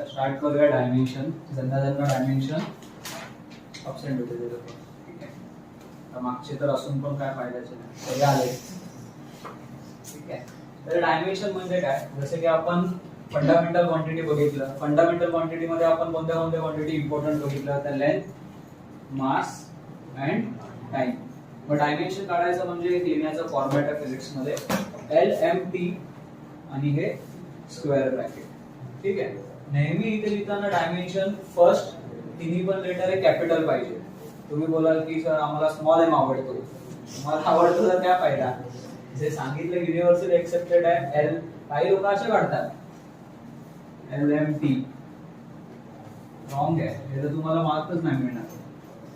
Start करूया dimension. ज्यांना dimension absent होते ते लोक. ठीक आहे. तर मागचे तर असून पण काय फायद्याचे नाही, सगळे आले. ठीक आहे. तर डायमेन्शन म्हणजे काय, जसे की आपण फंडामेंटल क्वांटिटी बघितलं. फंडामेंटल क्वांटिटी मध्ये आपण कोणत्या कोणत्या क्वांटिटी इम्पॉर्टंट बघितलं, तर लेंथ, मास अँड टाइम. मग डायमेन्शन काढायचं म्हणजे एक लिहिण्याचा फॉर्मॅट आहे फिजिक्स मध्ये, LMT आणि हे स्क्वेअर ब्रॅकेट. ठीक आहे. नेहमी इथे लिहिताना डायमेन्शन फर्स्ट तिन्ही पण लेटर हे कॅपिटल पाहिजे. तुम्ही बोलाल की सर आम्हाला स्मॉल एम आवडतो, तुम्हाला आवडतो तर काय फायदा, जे सांगितलं युनिव्हर्सल एक्सेप्टेड आहे एल, काही लोक असे काढतात LMT, रॉंग आहे, हे तर तुम्हाला मार्कच नाही मिळणार.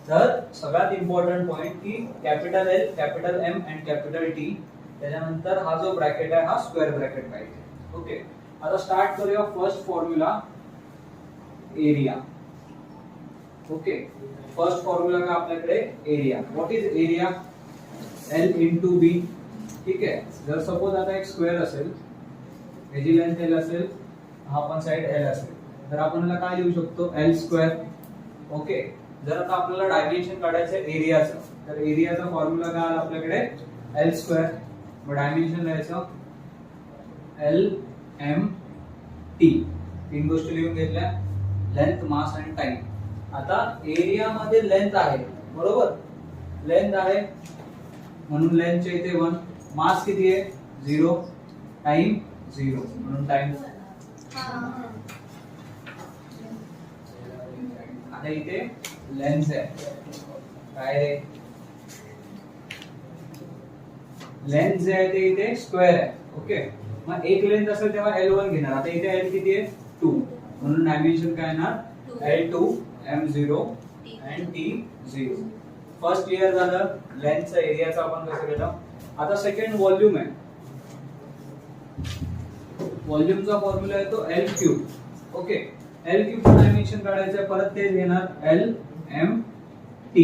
तर सगळ्यात इम्पॉर्टंट पॉइंट की capital L, capital M and capital T, त्याच्यानंतर हा जो ब्रॅकेट आहे हा स्क्वेअर ब्रॅकेट पाहिजे. ओके. आता स्टार्ट करूया first formula, area. Okay. First formula का आपल्याकडे area. What is area, L into B. ठीक आहे. जर सपोज आता एक स्क्वेअर असेल, याची लेंथ L असेल, हा पण साइड L असेल, तर आपण याला काय लिहू शकतो, L स्क्वेअर. ओके. जर आता आपल्याला डायमेन्शन काढायचं आहे एरियाचं, तर एरियाचा फॉर्म्युला काय आला आपल्याकडे, L स्क्वेअर. मग डायमेन्शन लिहायचं LMT. तीन गोष्टी लिहून घेतल्या, लेंथ, मास आणि टाइम. आता एरिया मध्ये लेंथ आहे, बरोबर, लेंथ आहे म्हणून लेंथच्या इथे 1, मास किती आहे 0, टाइम 0 म्हणून टाइम. आता इथे लेंथ आहे, काय रे, लेंथ जे आहे ते इथे स्क्वेअर आहे. ओके. मग एक लेंथ असेल तेव्हा L1 घेणार. आता इथे L किती आहे 2, म्हणून डायमेन्शन काय येणार L2, M0 and T0. First clear झालं लेंथचा, एरियाचा आपण कसं केलं. आता सेकंड व्हॉल्यूम आहे. व्हॉल्यूमचा फॉर्म्युला आहे तो L cube. Okay. L cube चं डायमेन्शन काढायचं आहे, परत तेच घेणार LMT,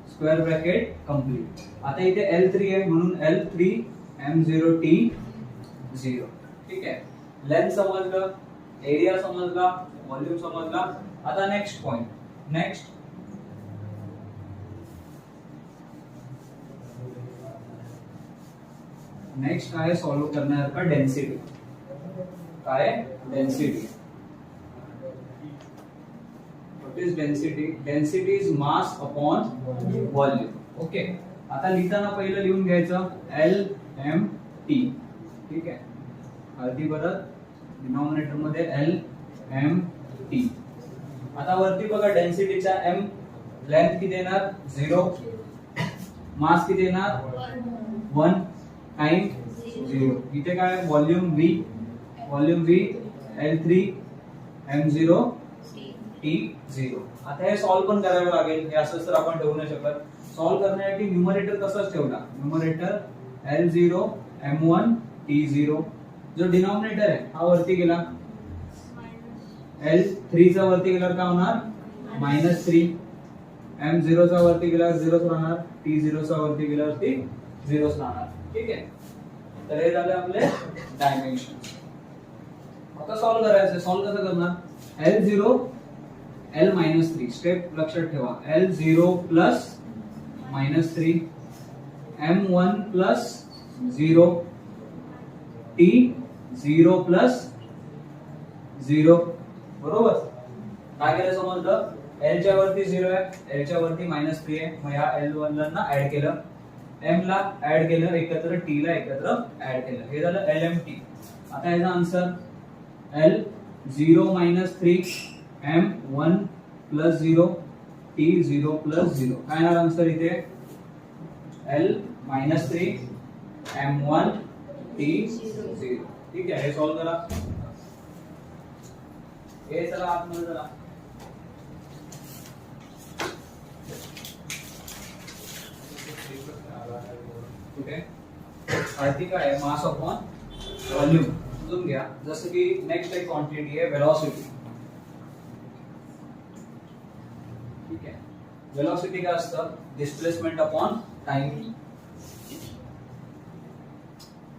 स्क्वेअर ब्रॅकेट कंप्लीट. आता इथे L3 आहे म्हणून L3 M0 T0. ठीक आहे. लेंथ समजलं, एरिया समजला, व्हॉल्यूम समजला. आता नेक्स्ट पॉइंट, नेक्स्ट आहे सॉल्व करण्यासारखा डेन्सिटी. काय density, what is density, density is mass upon volume. Okay. आता लिहिताना पहिलं लिहून घ्यायचं LMT. ठीक आहे. अर्धी परत डिनॉमिनेटर मध्ये LMT. आता वरती बघा डेन्सिटीचा M, लेंथ किती येणार 0, मास किती येणार 1, टाइम 0. इथे काय volume V, L3 M0 T0. आता हे सॉल्व पण करावं लागेल, हे असंच तर आपण ठेवू नाही शकत. सॉल्व करण्यासाठी न्यूमरेटर तसंच ठेवला, न्यूमरेटर L0 M1 T0. जो डिनॉमिनेटर आहे हा वरती गेला, L3 चा वरती गेल्यावर काय होणार -3, M0 चा वरती गेल्यावर 0 राहणार, T0 चा वरती गेल्यावरती 0 राहणार. ठीक आहे. तर हे झाले आपले डायमेन्शन. आता सॉल्व करायचं. सॉल्व कसं करणार, L0 L-3, स्टेप लक्षात ठेवा, L0 plus -3, M1 plus 0, T0 plus 0. बरोबर. काय केलं समजलं, L च्या वरती 0 आहे, L च्या वरती -3 आहे, मग या L1 ला ऍड केलं, M ला ऍड केलं एकत्र, T ला एकत्र ऍड केलं, हे झालं LMT. आता याचा answer L0 -3, M1 plus 0, T0 plus 0. काय येणार आन्सर इथे L-3 M1 T0. ठीक आहे. हे सॉल्व करा. हे चला आतमध्ये चला. कुठे आर्थिक आहे, मास अपॉन व्हॉल्यूम. समजून घ्या. जसं की नेक्स्ट एक क्वांटिटी आहे वेलोसिटी. ठीक आहे. वेलोसिटी काय असतं, displacement upon time,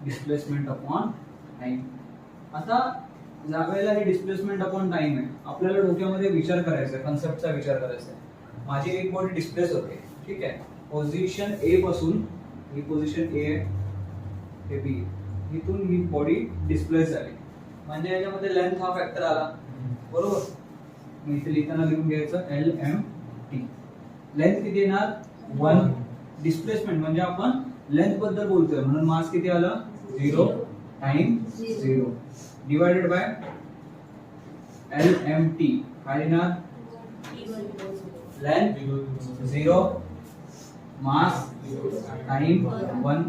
displacement upon time. आता ज्या वेळेला हे डिस्प्लेसमेंट अपॉन टाइम आहे, आपल्याला डोक्यामध्ये विचार करायचा आहे, कन्सेप्टचा विचार करायचा आहे. माझी एक बॉडी डिस्प्लेस होते, ठीक आहे, पोझिशन ए पासून, ही पोझिशन ए आहे, हे बी, इथून ही बॉडी डिस्प्लेस झाली, म्हणजे याच्यामध्ये लेंथ हा फॅक्टर आला, बरोबर. मी इथे लिहिताना लिहून घ्यायचं LMT. लेंथ किती येणार 1. डिस्प्लेसमेंट म्हणजे आपण लेंथ बद्दल बोलतोय, म्हणून मास किती आलं 0 टाइम 0 डिवाइडेड बाय LMT. काय येणार लेंथ 0 मास टाइम 1.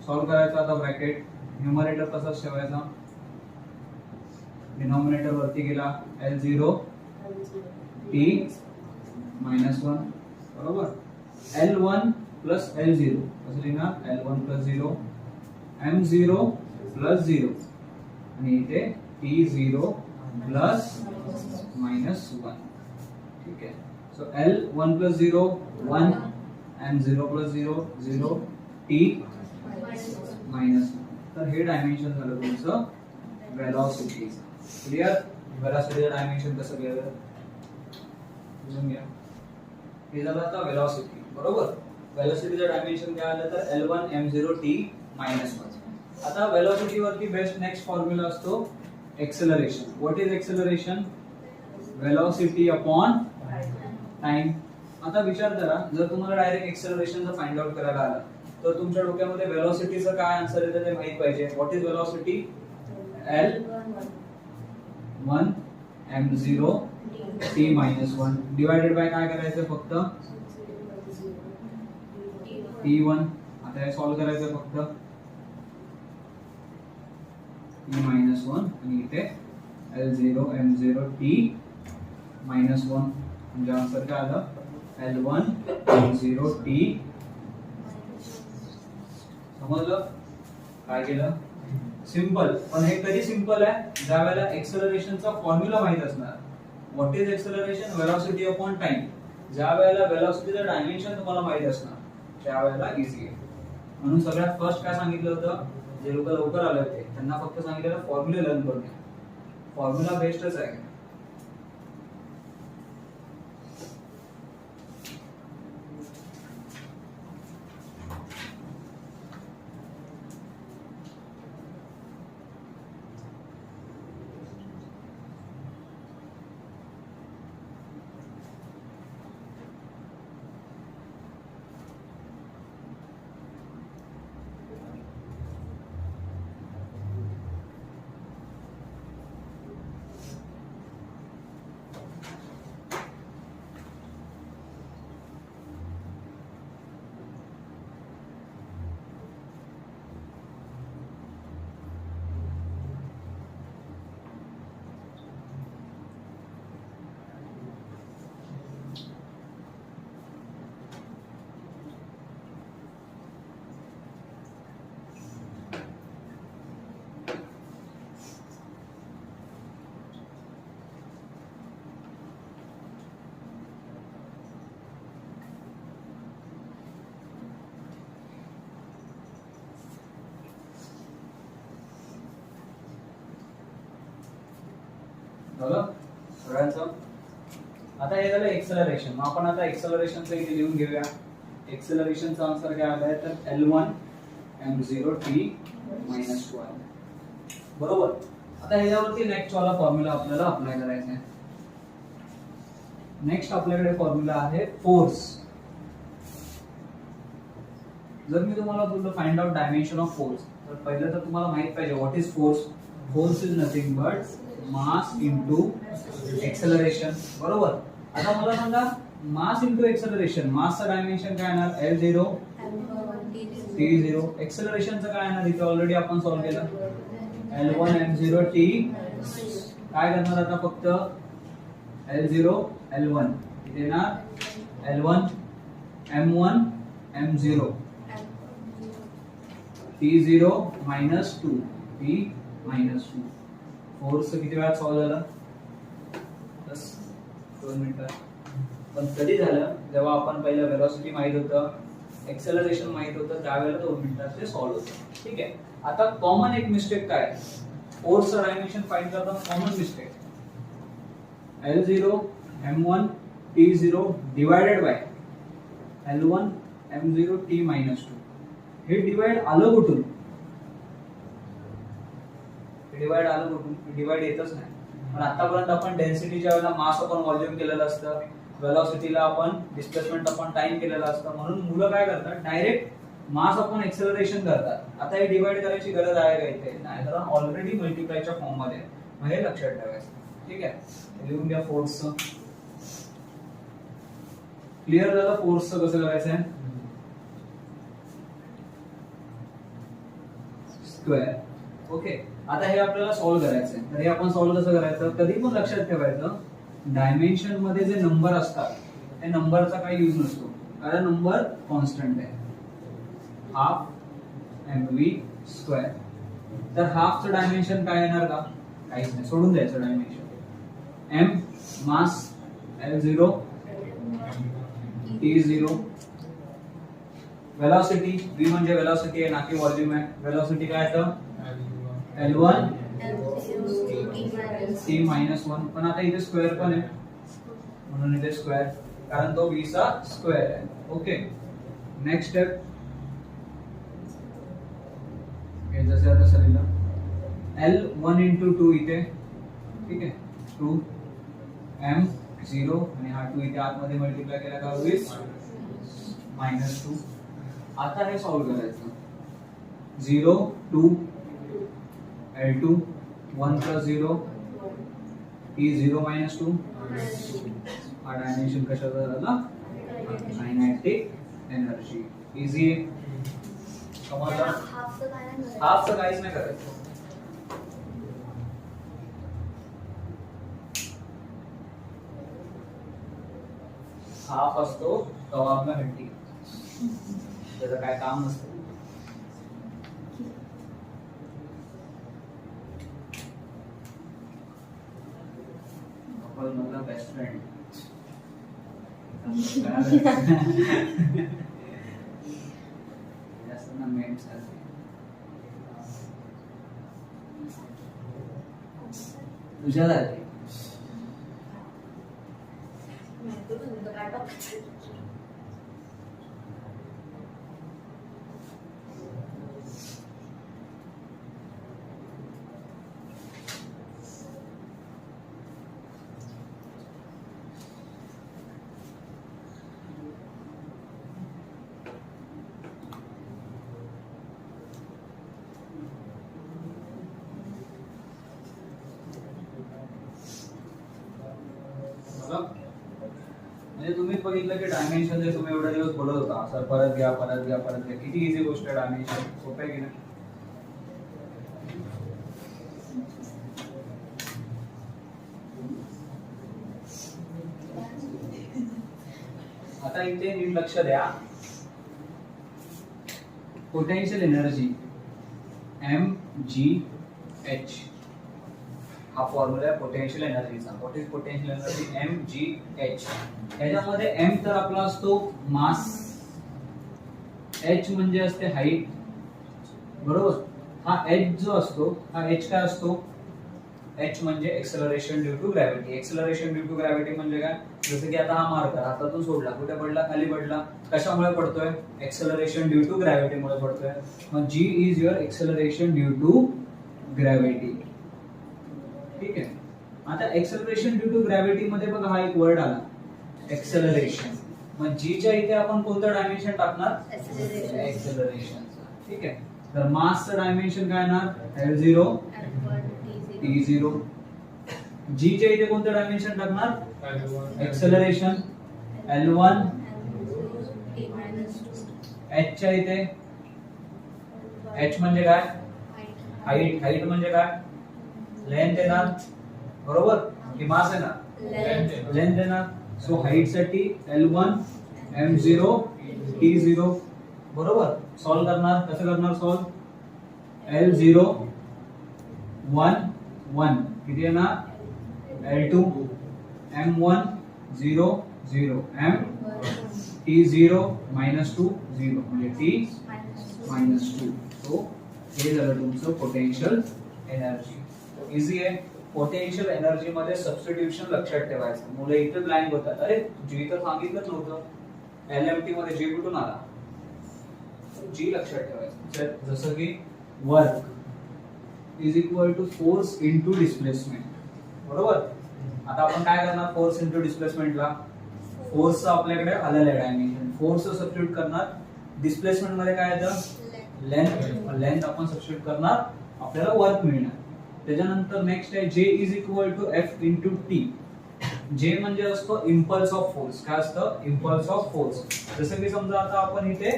सॉल्व करायचा आता ब्रॅकेट, न्यूमरेटर तसाच ठेवायचा, डिनॉमिनेटर वरती गेला, L0 T -1, बरोबर. L1 प्लस L0 असं लिहिणार, L1 प्लस 0 M0 प्लस 0 आणि इथे T0 प्लस -1, ठीक आहे. So L1 plus 0 1, M0 plus 0 0, T -1. तर हे डायमेन्शन झालं तुमचं वेलॉसिटी. क्लियर. वेलॉसिटीचं डायमेन्शन कसं घ्यायचं समजून घ्या. हे झालं आता वेलॉसिटी, बरोबर. वेलॉसिटीचं डायमेन्शन काय आलं तर L1 M0 T -1. आता वेलॉसिटी वरती बेस्ट नेक्स्ट फॉर्म्युला असतो acceleration. What is acceleration? Velocity upon time. आता विचार करा, जर तुम्हाला डायरेक्ट एक्सेलरेशनचं फाइंड आउट करायला आलं तर तुमच्या डोक्यामध्ये वेलॉसिटीचं काय आन्सर येतं ते माहित पाहिजे. What is velocity? L1 M0 T -1 divided by काय करायचं फक्त T1. आता हे सॉल्व करायचं फक्त T -1 आणि इथे L0 M0 T -1 म्हणजे आन्सर काय आलं L1 M0 T. समजलं काय केलं? सिंपल. पण हे कधी सिंपल आहे? ज्या वेळेला एक्सेलरेशनचा फॉर्म्युला माहित असणार. What is acceleration? Velocity upon time. ज्या वेळेला वेलॉसिटीचं डायमेन्शन तुम्हाला माहित असणार त्यावेळेला इझी आहे. म्हणून सगळ्यात फर्स्ट काय सांगितलं होतं, जे लोक लवकर आले होते त्यांना फक्त सांगितलेलं फॉर्म्युला लर्न करून घ्या. फॉर्म्युला बेस्टच आहे. झालं सगळ्यांचं. आता हे झालं एक्सेलरेशन. मग आपण आता एक्सेलरेशनचं इथे लिहून घेऊया. एक्सेलरेशनचा आन्सर काय आलाय तर L1 M0 T -1, बरोबर. आता ह्याच्यावरती नेक्स्ट वाला फॉर्म्युला आपल्याला अप्लाय करायचा आहे. नेक्स्ट आपल्याकडे फॉर्म्युला आहे फोर्स. जर मी तुम्हाला बोललो find out dimension of force, तर पहिलं तर तुम्हाला माहित पाहिजे what is force. Force is nothing but mass into acceleration, बरोबर. आता मला सांगा मास इंटू एक्सेलरेशन, मासचं डायमेन्शन काय येणार L0 T0. एक्सेलरेशनचं काय येणार इथे ऑलरेडी आपण सॉल्व केलं L1 M0 T. काय करणार आता फक्त L0 L1 इथे येणार L1 M1 M0 T0 -2 T -2. Force किती वेळात सॉल्व झालं? बस 2 मिनिटात. पण कधी झालं जेव्हा आपण पहिलं वेलोसिटी माहित होतं, एक्सेलरेशन माहित होतं, त्यावेळेला 2 मिनिटात ते सॉल्व होतं. ठीक आहे. आता कॉमन एक मिस्टेक काय, फोर्सचं डायमेन्शन फाइंड करताना common mistake L0 M1 T0 divided by L1 M0 T -2. हे डिवाइड आलं कुठून? डिवाइड आलं कुठून? डिवाइड येतच नाही. पण आतापर्यंत आपण डेन्सिटीच्या वेळेला मास अपॉन व्हॉल्यूम केलेलं असतं, वेलोसिटीला आपण डिस्प्लेसमेंट अपॉन टाइम केलेलं असतं. म्हणून मुलं काय करतात, डायरेक्ट मास अपॉन एक्सेलरेशन करतात. आता हे डिवाइड करायची गरज आहे का इथे? नाही, कारण ऑलरेडी मल्टिप्लायच्या फॉर्म मध्ये. मग हे लक्षात ठेवायचं. ठीक आहे, लिहून घ्या फोर्सचं. क्लिअर झालं फोर्सचं कसं करायचं आहे? स्क्वेअर. ओके, आता हे आपल्याला सॉल्व्ह करायचं आहे. तर हे आपण सॉल्व्ह कसं करायचं? कधी पण लक्षात ठेवायचं, डायमेन्शन मध्ये जे नंबर असतात त्या नंबरचा काही यूज नसतो, कारण नंबर कॉन्स्टंट आहे. Half mv square. तर हाफचं डायमेन्शन काय येणार का? काहीच नाही, सोडून द्यायचं डायमेन्शन. m मास L0 T0 वेलोसिटी v म्हणजे वेलोसिटी आहे ना की व्हॉल्यूम आहे. वेलोसिटी काय आहे? L1 T -1. पण आता इथे स्क्वेअर पण आहे म्हणून इथे स्क्वेअर, कारण तो v चा स्क्वेअर आहे. ओके, नेक्स्ट स्टेप हे जसे आता तसं लिहिलं. L1 × 2 इथे. ठीक आहे, 2 M0 आणि हा 2 इथे आतमध्ये मल्टिप्लाय केला का होईल -2. आता हे सॉल्व करायचं. 0 2 L2 1 + 0 T0 -2. हा डायमेन्शन कशाचा झाला? Kinetic energy. इझी आहे. समजलं? हाफचं काहीच नाही करायचं. हाफ असतो तेव्हा आपला हड्डी, त्याचं काय काम नसतं. आपण माझा बेस्ट फ्रेंड ना मेन सारखे तुझ्या सारखे. म्हणजे तुम्ही बघितलं की डायमेन्शन जे तुम्ही एवढे दिवस बोलत होता, सर परत घ्या परत घ्या परत घ्या, किती इझी गोष्ट आहे डायमेन्शन. सोपं आहे की नाही? आता इथे नीट लक्ष द्या. पोटेन्शियल एनर्जी mgh हा फॉर्म्युला आहे पोटेन्शियल एनर्जीचा. What is potential energy? mgh. याच्यामध्ये m तर आपला असतो मास, h म्हणजे असते हाईट, बरोबर. हा h जो असतो हा h काय असतो? h म्हणजे acceleration due to gravity. Acceleration due to gravity म्हणजे काय? जसं की आता हा मार्कर हातातून सोडला, कुठे पडला? खाली पडला. कशामुळे पडतोय? एक्सेलरेशन ड्यू टू ग्रॅव्हिटी मुळे पडतोय. मग g is your acceleration due to gravity. ठीक आहे. आता एक्सेलरेशन ड्यू टू ग्रॅव्हिटी मध्ये बघा हा एक वर्ड आला, एक्सेलरेशन. मग g च्या इथे आपण कोणतं डायमेन्शन टाकणार? एक्सेलरेशन. ठीक आहे. तर मासचं डायमेन्शन काय येणार? L0 T0. g च्या इथे कोणतं डायमेन्शन टाकणार? Acceleration L1. h च्या इथे h म्हणजे काय? हाईट. हाईट म्हणजे काय? लेंथ येणार, बरोबर की मास येणार? लेंथ येणार. सो हाईट साठी L1 M0 T0, बरोबर. सॉल्व करणार, कसं करणार सॉल्व? L0 1 1 किती येणार? L2 M1 0 0 M T0 -2 0 म्हणजे T -2. सो हे झालं तुमचं पोटेन्शियल एनर्जी. इझी आहे. पोटेन्शियल एनर्जी मध्ये सबस्टिट्यूशन लक्षात ठेवायचं. मुलं इथे ब्लँक होतात, अरे जी तर सांगितलंच नव्हतं, एलएमटी मध्ये जी कुठून आला, जी लक्षात ठेवायचं. जसं की work is equal to force into displacement, बरोबर. आता आपण काय करणार, फोर्स इंटू डिस्प्लेसमेंटला फोर्सचं आपल्याकडे आलेलं आहे डायमेन्शन, फोर्स सबस्टिट्यूट करणार, डिस्प्लेसमेंट मध्ये काय येतं लेंथ आपण सबस्टिट्यूट करणार, आपल्याला वर्क मिळणार. त्याच्यानंतर नेक्स्ट आहे J is equal to F into T. J म्हणजे असतो इम्पल्स ऑफ फोर्स. काय असतं, इम्पल्स ऑफ फोर्स. जसं की समजा आता आपण इथे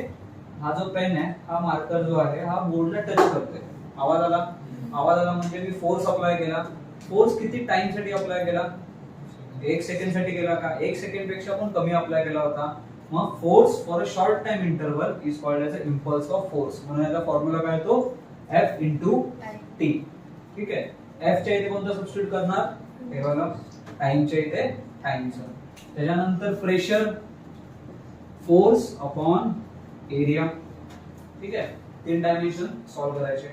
हा जो पेन आहे, हा मार्कर जो आहे हा बोर्डला टच करतोय, आवाज आला, आवाज आला म्हणजे मी फोर्स अप्लाय केला. फोर्स किती टाइम साठी अप्लाय केला, 1 सेकंड साठी केला का, 1 सेकंड पेक्षा पण कमी अप्लाय केला होता. मग force for a short time interval is called as a impulse of force. म्हणून याचा फॉर्म्युला काय येतो, एफ इंटू टी. ठीक आहे. एफ च्या इथे कोणतं सबस्टिट्यूट करणार, हे बघा टाइमच्या इथे टाइमचं. त्याच्यानंतर प्रेशर, फोर्स अपॉन एरिया. ठीक आहे, 3 डायमेन्शन सॉल्व्ह करायचे.